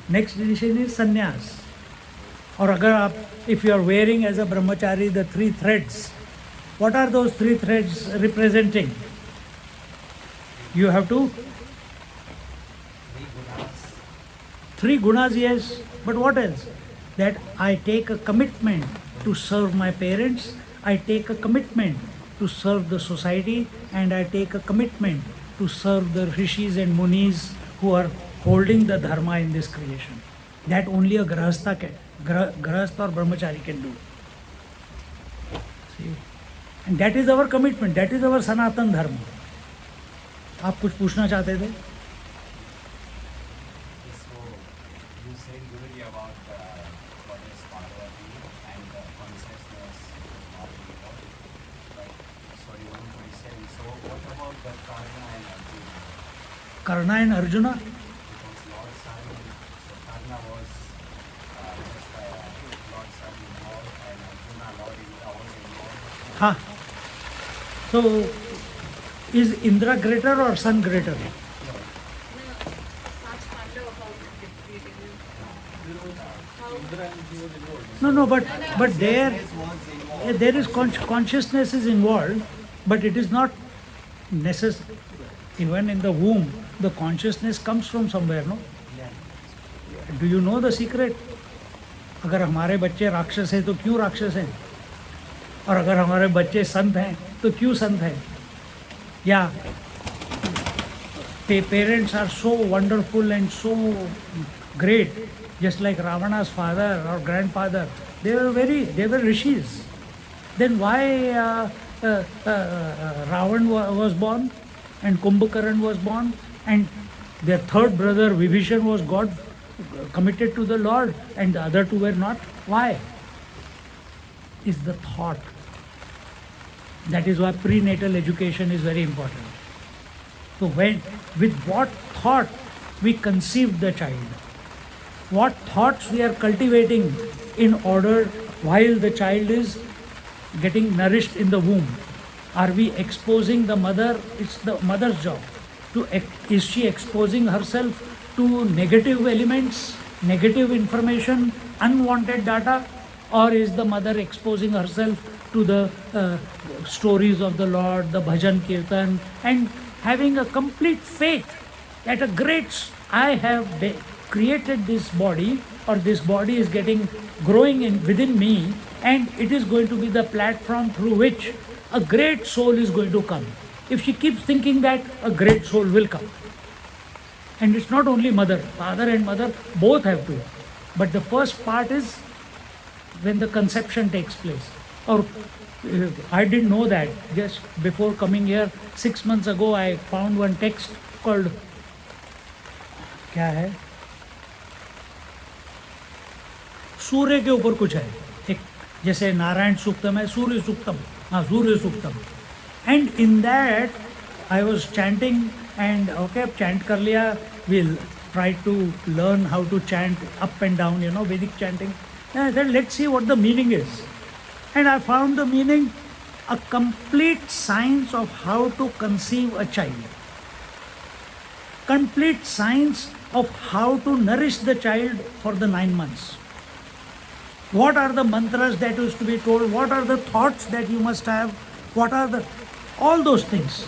Next initiation is sannyas. Or agar if you are wearing as a brahmachari the 3 threads, what are those 3 threads representing? You have to Three gunas, yes, but what else? That I take a commitment to serve my parents, I take a commitment to serve the society, and I take a commitment to serve the rishis and munis who are holding the dharma in this creation. That only a grahastha can, grahastha or brahmachari can do. See? And that is our commitment, that is our sanatan dharma. आप कुछ पूछना चाहते थे? So you said Guruji about what is Parvati and the consciousness of Mahavira, right? So you want to say, so what about the Karna and Arjuna? Karna and Arjuna? Because Lord's son, so Karna was just Lord's son involved, and Arjuna, Lord Indra was involved. Huh. So, is Indra greater or sun greater? No, but there is consciousness is involved, but it is not necessary. Even in the womb, the consciousness comes from somewhere, no? Do you know the secret? अगर हमारे बच्चे राक्षस हैं तो क्यों राक्षस हैं? और अगर हमारे बच्चे संत हैं तो क्यों संत हैं? Yeah, parents are so wonderful and so great, just like Ravana's father or grandfather. They were rishis. Then why Ravan was born and Kumbhakaran was born and their third brother Vibhishan was God committed to the Lord and the other two were not? Why? Is the thought. That is why prenatal education is very important. So with what thought we conceive the child, what thoughts we are cultivating in order while the child is getting nourished in the womb. Are we exposing the mother? It's the mother's job. Is she exposing herself to negative elements, negative information, unwanted data, or is the mother exposing herself to the stories of the Lord, the bhajan kirtan, and having a complete faith that I have created this body, or this body is growing within me, and it is going to be the platform through which a great soul is going to come. If she keeps thinking that, a great soul will come. And it's not only mother, father and mother both have to. But the first part is when the conception takes place. Or I didn't know that. Just before coming here, 6 months ago, I found one text called क्या है? सूर्य के ऊपर कुछ है. एक जैसे नारायण सूक्तम है, सूर्य सूक्तम. हाँ, सूर्य सूक्तम. And in that, I was chanting and okay, chant कर लिया. We'll try to learn how to chant up and down, Vedic chanting. And I said, let's see what the meaning is. And I found the meaning, a complete science of how to conceive a child. Complete science of how to nourish the child for the 9 months. What are the mantras that used to be told? What are the thoughts that you must have? What are all those things?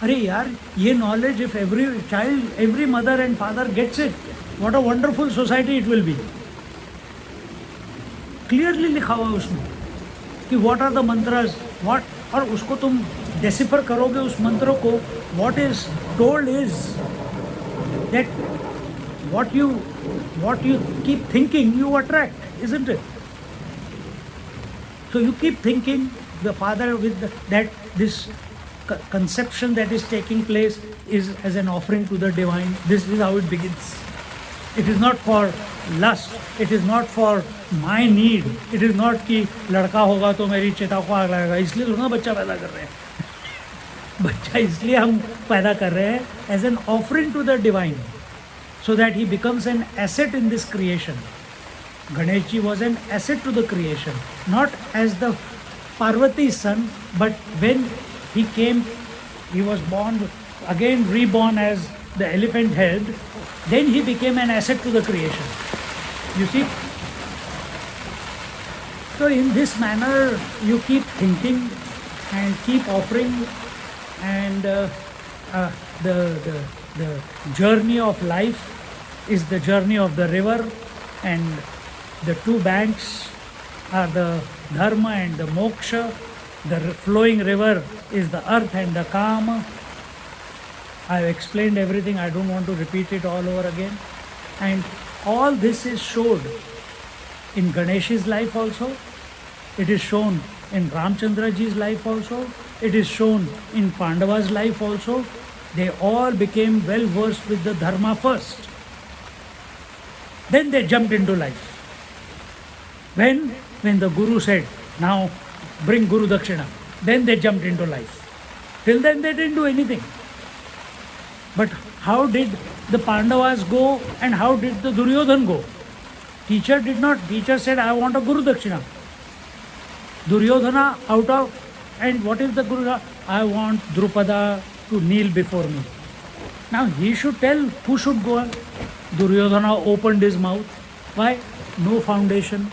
अरे यार, ये knowledge, if every child, every mother and father gets it, what a wonderful society it will be. Clearly लिखा हुआ उसमें कि what are the mantras, what, और उसको तुम decipher करोगे उस मंत्रों को. What is told is that what you keep thinking, you attract, isn't it? So you keep thinking, the father with this conception that is taking place is as an offering to the divine. This is how it begins. It is not for lust. It is not for my need. It is not कि लड़का होगा तो मेरी चिता को आग लगेगा. इसलिए थोड़ा बच्चा पैदा कर रहे हैं. बच्चा इसलिए हम पैदा कर रहे हैं as an offering to the divine, so that he becomes an asset in this creation. Ganeshji was an asset to the creation, not as the Parvati's son, but when he came, he was born, again reborn as the elephant head, then he became an asset to the creation. You see? So in this manner, you keep thinking and keep offering, and the journey of life is the journey of the river, and the two banks are the dharma and the moksha. The flowing river is the earth and the kama. I have explained everything, I don't want to repeat it all over again. And all this is showed in Ganesh's life also, it is shown in Ramchandraji's life also, it is shown in Pandava's life also. They all became well versed with the dharma first. Then they jumped into life. When the Guru said, now bring Guru Dakshina, then they jumped into life. Till then they didn't do anything. But how did the Pandavas go and how did the Duryodhan go? Teacher did not. Teacher said, I want a Guru Dakshina. Duryodhana out of, and what is the Guru? I want Drupada to kneel before me. Now he should tell who should go. Duryodhana opened his mouth. Why? No foundation.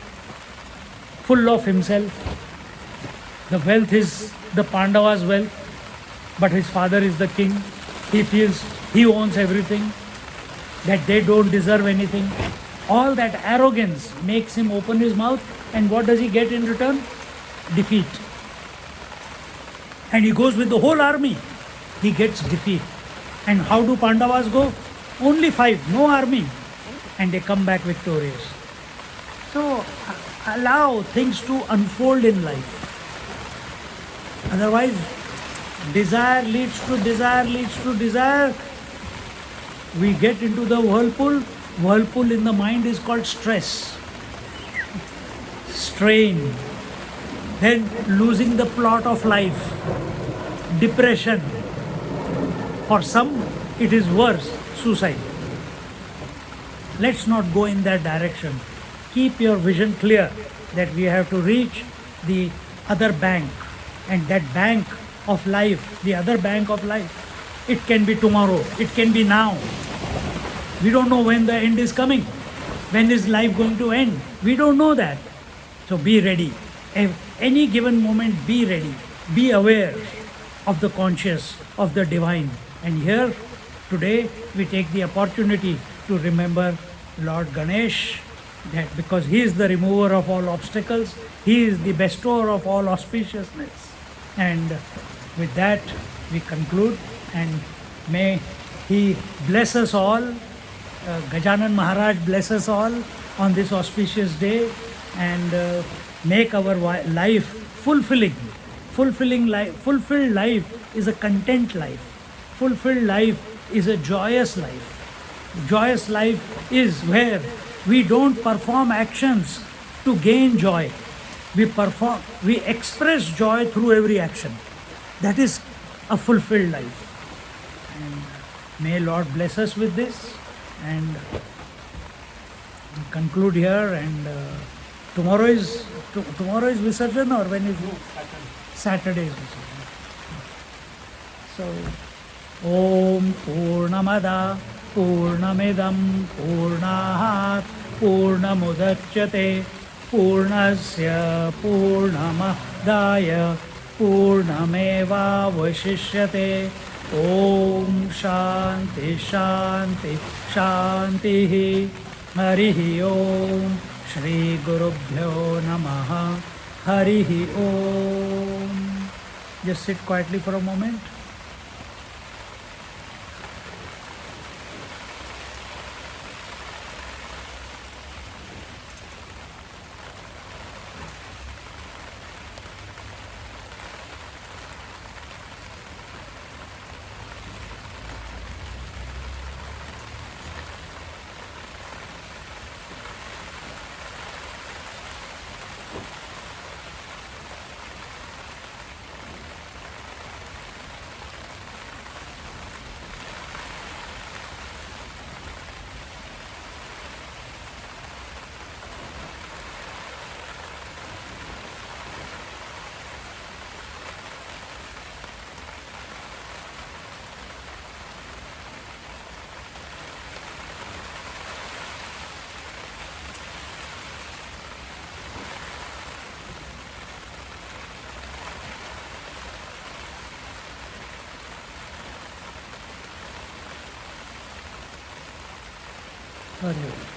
Full of himself. The wealth is the Pandavas' wealth, but his father is the king. He feels he owns everything, that they don't deserve anything. All that arrogance makes him open his mouth, and what does he get in return? Defeat. And he goes with the whole army. He gets defeat. And how do Pandavas go? Only 5, no army. And they come back victorious. So allow things to unfold in life. Otherwise, desire leads to desire leads to desire. We get into the whirlpool. Whirlpool in the mind is called stress, strain, then losing the plot of life, depression. For some, it is worse, suicide. Let's not go in that direction. Keep your vision clear that we have to reach the other bank, and that bank of life, the other bank of life, it can be tomorrow, it can be now. We don't know when the end is coming. When is life going to end? We don't know that. So be ready. At any given moment, be ready. Be aware of the conscious, of the divine. And here, today, we take the opportunity to remember Lord Ganesh, that because he is the remover of all obstacles, he is the bestower of all auspiciousness. And with that, we conclude, and may he bless us all. Gajanan Maharaj bless us all on this auspicious day, and make our life fulfilling. Fulfilled life is a content life. Fulfilled life is a joyous life. Joyous life is where we don't perform actions to gain joy. We express joy through every action. That is a fulfilled life. And may Lord bless us with this, and we conclude here. And tomorrow is Visarjan, or when is it? Saturday is Visarjan. So, Om Purnamada Purnamidam Purnahat Purnamudachyate Purnasya Purnamadaya Purnameva Vashishyate. Om Shanti Shanti Shanti. Harihi Om. Shri Gurubhyo Namaha. Harihi Om. Just sit quietly for a moment. Hare.